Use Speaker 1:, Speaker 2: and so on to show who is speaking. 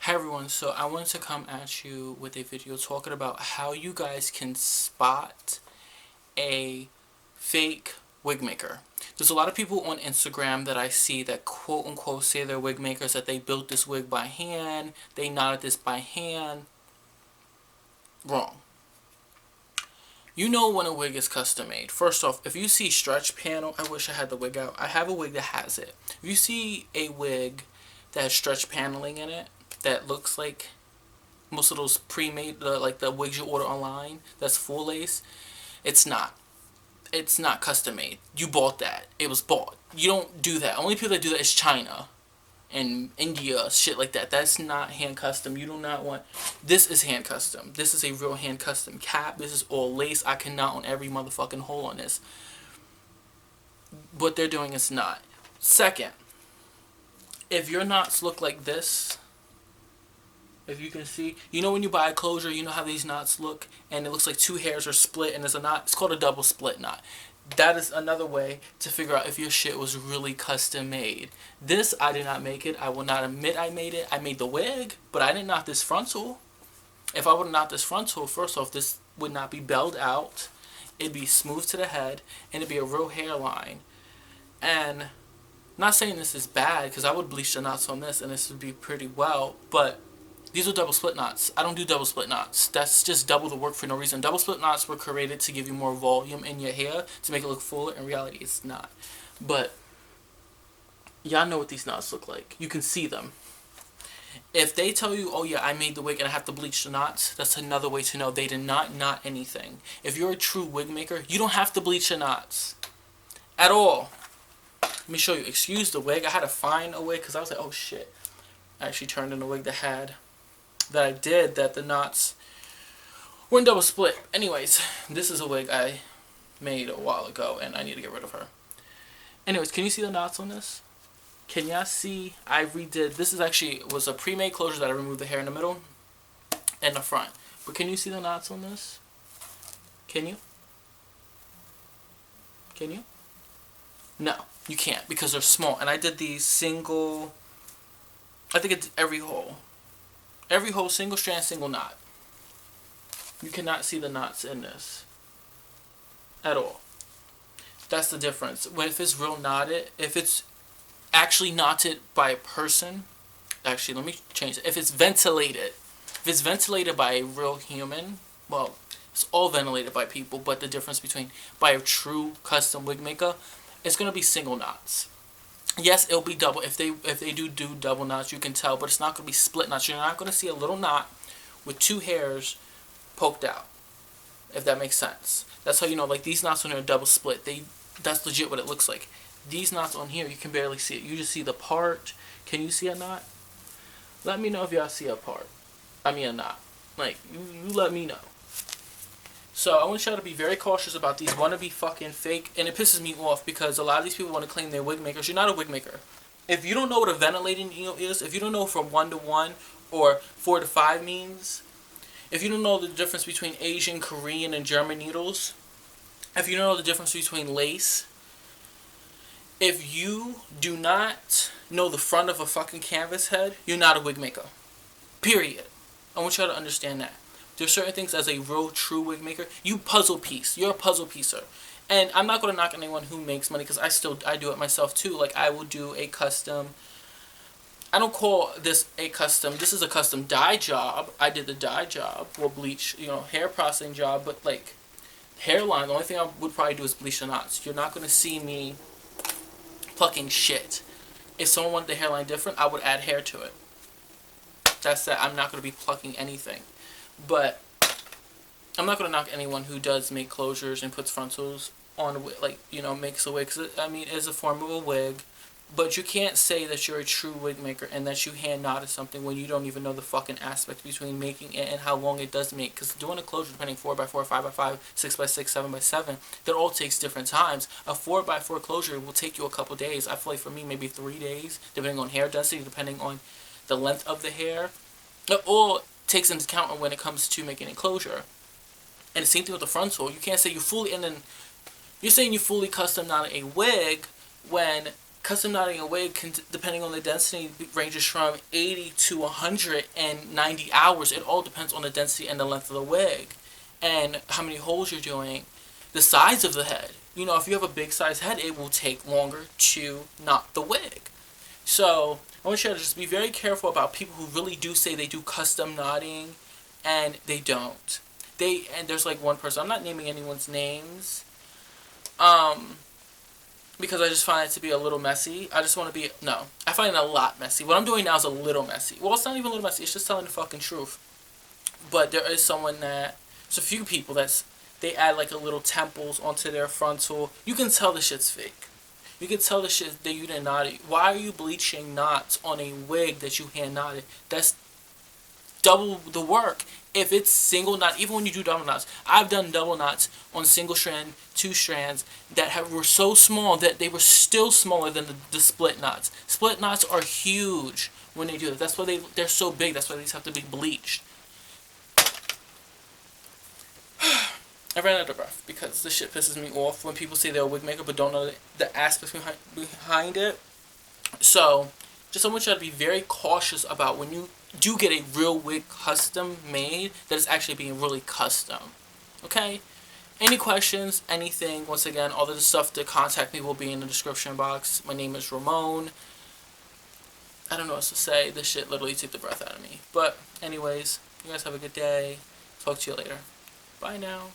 Speaker 1: Hi everyone, so I wanted to come at you with a video talking about how you guys can spot a fake wig maker. There's a lot of people on Instagram that I see that quote unquote say they're wig makers, that they built this wig by hand, they knotted this by hand. Wrong. You know when a wig is custom made. First off, if you see stretch panel, I wish I had the wig out. I have a wig that has it. If you see a wig that has stretch paneling in it, that looks like most of those pre-made, like the wigs you order online, that's full lace, it's not. It's not custom made. You bought that. It was bought. You don't do that. Only people that do that is China and India, shit like that. That's not hand custom. You do not want. This is hand custom. This is a real hand custom cap. This is all lace. I can knot on every motherfucking hole on this. What they're doing is not. Second, if your knots look like this, if you can see, you know when you buy a closure, you know how these knots look, and it looks like two hairs are split, and there's a knot. It's called a double split knot. That is another way to figure out if your shit was really custom made. This, I did not make it. I will not admit I made it. I made the wig, but I didn't knot this frontal. If I would have knot this frontal, first off, this would not be belled out. It'd be smooth to the head, and it'd be a real hairline. And not saying this is bad, because I would bleach the knots on this, and this would be pretty well, but these are double split knots. I don't do double split knots. That's just double the work for no reason. Double split knots were created to give you more volume in your hair, to make it look fuller. In reality, it's not. But y'all know what these knots look like. You can see them. If they tell you, oh yeah, I made the wig and I have to bleach the knots, that's another way to know they did not knot anything. If you're a true wig maker, you don't have to bleach the knots at all. Let me show you. Excuse the wig. I had to find a wig because I was like, oh shit. I actually turned in a wig that I did that the knots were in double split. Anyways, this is a wig I made a while ago and I need to get rid of her. Anyways, can you see the knots on this? Can y'all see? I redid. This is actually was a pre-made closure that I removed the hair in the middle and the front. But can you see the knots on this? Can you? Can you? No, you can't because they're small. And I did these single. I think it's every hole. Every hole, single strand, single knot. You cannot see the knots in this at all. That's the difference. If it's real knotted, if it's actually knotted by a person, actually, let me change it. If it's ventilated by a real human, well, it's all ventilated by people, but the difference between by a true custom wig maker, it's going to be single knots. Yes, it'll be double. If they do double knots, you can tell, but it's not going to be split knots. You're not going to see a little knot with two hairs poked out, if that makes sense. That's how you know, like these knots when they're double split, that's legit what it looks like. These knots on here, you can barely see it. You just see the part. Can you see a knot? Let me know if y'all see a part. I mean a knot. Like, you let me know. So I want y'all to be very cautious about these wannabe fucking fake, and it pisses me off because a lot of these people want to claim they're wig makers. You're not a wig maker. If you don't know what a ventilating needle is, if you don't know from 1 to 1 or 4 to 5 means, if you don't know the difference between Asian, Korean, and German needles, if you don't know the difference between lace, if you do not know the front of a fucking canvas head, you're not a wig maker. Period. I want y'all to understand that. There's certain things as a real true wig maker. You puzzle piece. You're a puzzle piecer. And I'm not going to knock anyone who makes money because I do it myself too. Like I will do a custom. I don't call this a custom. This is a custom dye job. I did the dye job. Well, bleach, hair processing job. But like hairline, the only thing I would probably do is bleach the knots. You're not going to see me plucking shit. If someone wanted the hairline different, I would add hair to it. That's that. I'm not going to be plucking anything. But I'm not going to knock anyone who does make closures and puts frontals on a wig, like, makes a wig. 'Cause, I mean, it's a form of a wig. But you can't say that you're a true wig maker and that you hand knotted something when you don't even know the fucking aspect between making it and how long it does make. Because doing a closure, depending 4x4, 5x5, 6x6, 7x7, that all takes different times. A 4x4 closure will take you a couple days. I feel like for me, maybe 3 days, depending on hair density, depending on the length of the hair. It all takes into account when it comes to making a closure. And the same thing with the frontal. You can't say you fully, and then you're saying you fully custom knotted a wig when custom knotting a wig can, depending on the density, ranges from 80 to 190 hours. It all depends on the density and the length of the wig, and how many holes you're doing, the size of the head. You know, if you have a big size head, it will take longer to knot the wig. So I want you to just be very careful about people who really do say they do custom knotting, and they don't. And there's like one person, I'm not naming anyone's names, because I just find it to be a little messy. I just want to be, no, I find it a lot messy. What I'm doing now is a little messy. Well, it's not even a little messy, it's just telling the fucking truth. But there is someone that, there's a few people they add like a little temples onto their frontal. You can tell the shit's fake. You can tell the shit that you didn't knot it. Why are you bleaching knots on a wig that you hand knotted? That's double the work. If it's single knot, even when you do double knots, I've done double knots on single strand, 2 strands that were so small that they were still smaller than the split knots. Split knots are huge when they do it. That's why they're so big. That's why these have to be bleached. I ran out of breath because this shit pisses me off when people say they're a wig maker but don't know the aspects behind it. So, just I want you to be very cautious about when you do get a real wig custom made, that it's actually being really custom. Okay? Any questions, anything, once again, all of the stuff to contact me will be in the description box. My name is Ramon. I don't know what else to say. This shit literally took the breath out of me. But, anyways, you guys have a good day. Talk to you later. Bye now.